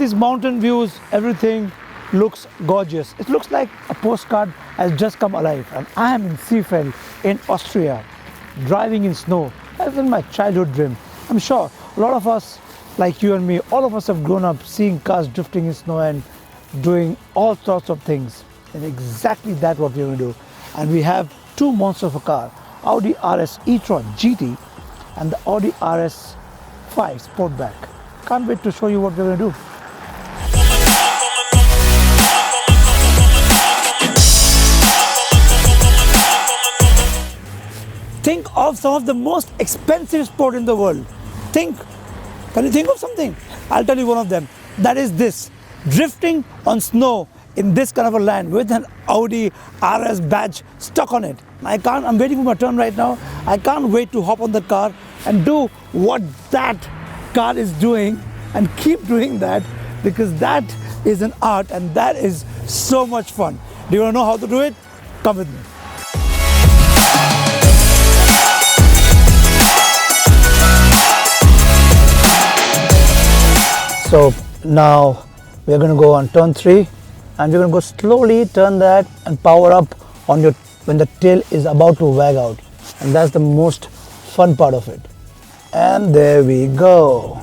these mountain views, everything looks gorgeous. It looks like a postcard has just come alive. And I am in Seefeld in Austria, driving in snow. That's been my childhood dream. I'm sure a lot of us, like you and me, all of us have grown up seeing cars drifting in snow and doing all sorts of things. And exactly that's what we're going to do. And we have two monsters of a car, Audi RS e-Tron GT and the Audi RS5 Sportback. Can't wait to show you what we're going to do. Think of some of the most expensive sport in the world. Can you think of something? I'll tell you one of them. That is this, drifting on snow in this kind of a land with an Audi RS badge stuck on it. I'm waiting for my turn right now. I can't wait to hop on the car and do what that car is doing and keep doing that, because that is an art and that is so much fun. Do you want to know how to do it? Come with me. So now we're going to go on turn 3 and we're going to go slowly, turn that and power up on your when the tail is about to wag out, and that's the most fun part of it. And there we go.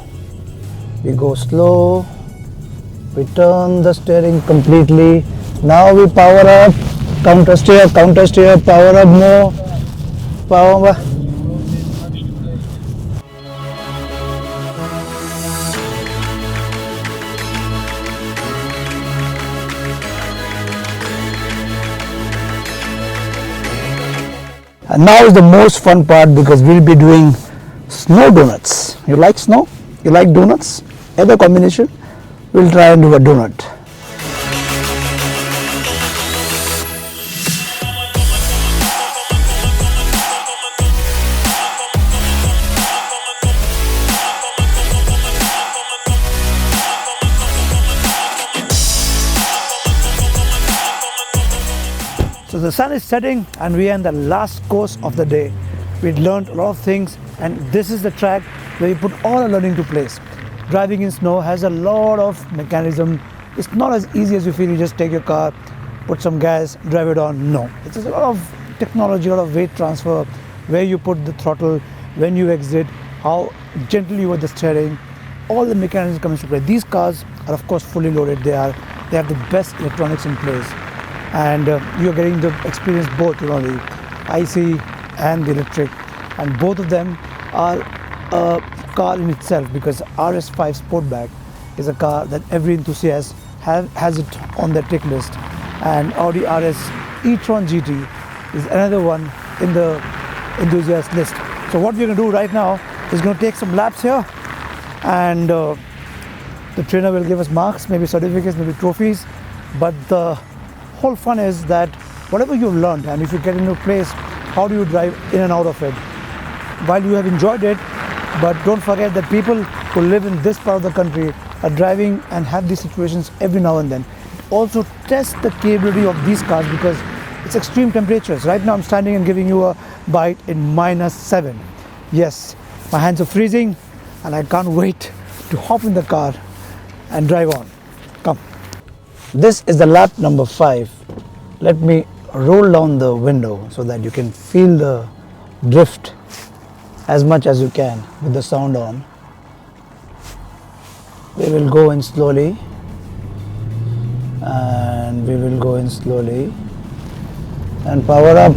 We go slow, we turn the steering completely. Now we power up, counter steer, power up more, power up. And now is the most fun part, because we'll be doing snow donuts. You like snow? You like donuts? Either combination. We'll try and do a donut. So the sun is setting and we are in the last course of the day. We'd learned a lot of things, and this is the track where you put all our learning to place. Driving in snow has a lot of mechanism. It's not as easy as you feel. You just take your car, put some gas, drive it on. No, it's a lot of technology, a lot of weight transfer, where you put the throttle, when you exit, how gently you are the steering, all the mechanisms come into play. These cars are of course fully loaded. They have the best electronics in place. And you're getting the experience both, the IC and the electric, and both of them are a car in itself, because RS5 Sportback is a car that every enthusiast has it on their tick list, and Audi RS e-Tron GT is another one in the enthusiast list. So what we're going to do right now is going to take some laps here, and the trainer will give us marks, maybe certificates, maybe trophies, but the whole fun is that whatever you've learned, and if you get into a place, how do you drive in and out of it? While you have enjoyed it, but don't forget that people who live in this part of the country are driving and have these situations every now and then. Also test the capability of these cars, because it's extreme temperatures. Right now I'm standing and giving you a bite in -7. Yes, my hands are freezing and I can't wait to hop in the car and drive on. Come. This is the lap number 5. Let me roll down the window so that you can feel the drift as much as you can with the sound on. We will go in slowly, and we will go in slowly and power up,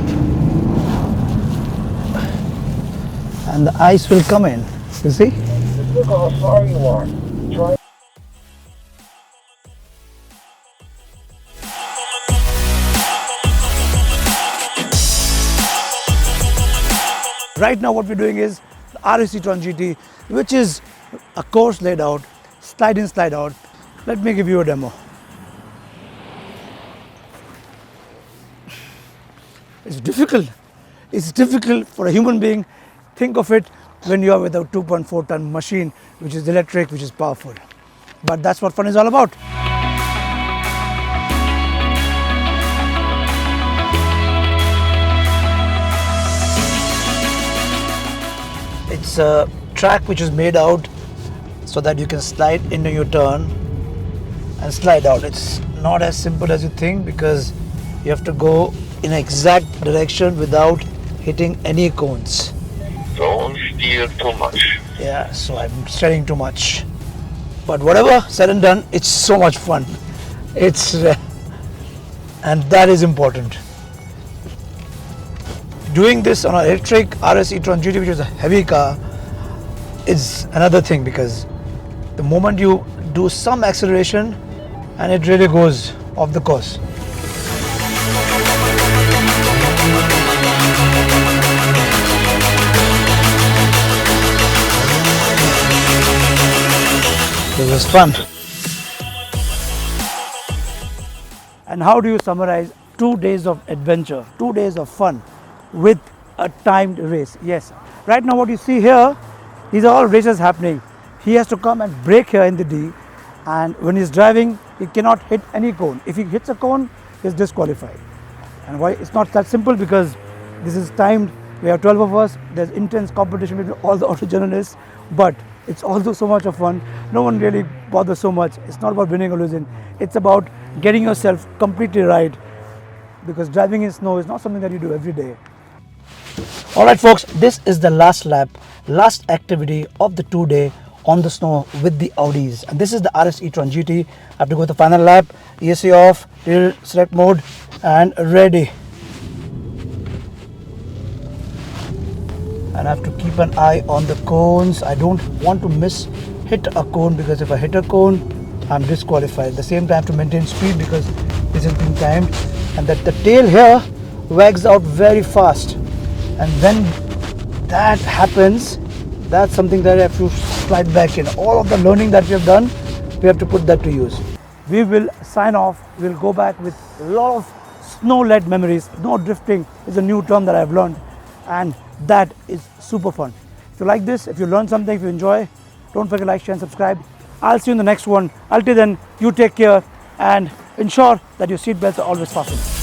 and the ice will come in. You see? Look how far you are. Try. Right now what we're doing is the RS e-Tron GT, which is a course laid out, slide in, slide out. Let me give you a demo. It's difficult. It's difficult for a human being. Think of it when you are with a 2.4 ton machine, which is electric, which is powerful. But that's what fun is all about. It's a track which is made out so that you can slide into your turn and slide out. It's not as simple as you think because you have to go in an exact direction without hitting any cones. Don't steer too much. Yeah, so I'm steering too much. But whatever said and done, it's so much fun. It's and that is important. Doing this on an electric RS e-Tron GT, which is a heavy car, is another thing because the moment you do some acceleration and it really goes off the course. It was fun. And how do you summarize 2 days of adventure, 2 days of fun with a timed race? Yes, right now what you see here, these are all races happening. He has to come and brake here in the D, and when he's driving, he cannot hit any cone. If he hits a cone, he's disqualified. And why? It's not that simple because this is timed. We have 12 of us. There's intense competition between all the auto journalists, but it's also so much of fun. No one really bothers so much. It's not about winning or losing. It's about getting yourself completely right, because driving in snow is not something that you do every day. Alright folks, this is the last lap, last activity of the 2-day on the snow with the Audis. And this is the RS e-Tron GT. I have to go to the final lap, ESC off, rear select mode, and ready. And I have to keep an eye on the cones. I don't want to hit a cone, because if I hit a cone, I'm disqualified. At the same time, I have to maintain speed because this is being timed. And that the tail here wags out very fast. And when that happens, that's something that I have to slide back in. All of the learning that we have done, we have to put that to use. We will sign off. We'll go back with a lot of snow-led memories. No drifting is a new term that I've learned, and that is super fun. If you like this, if you learn something, if you enjoy, don't forget to like, share and subscribe. I'll see you in the next one. Until then, you take care and ensure that your seatbelts are always fastened.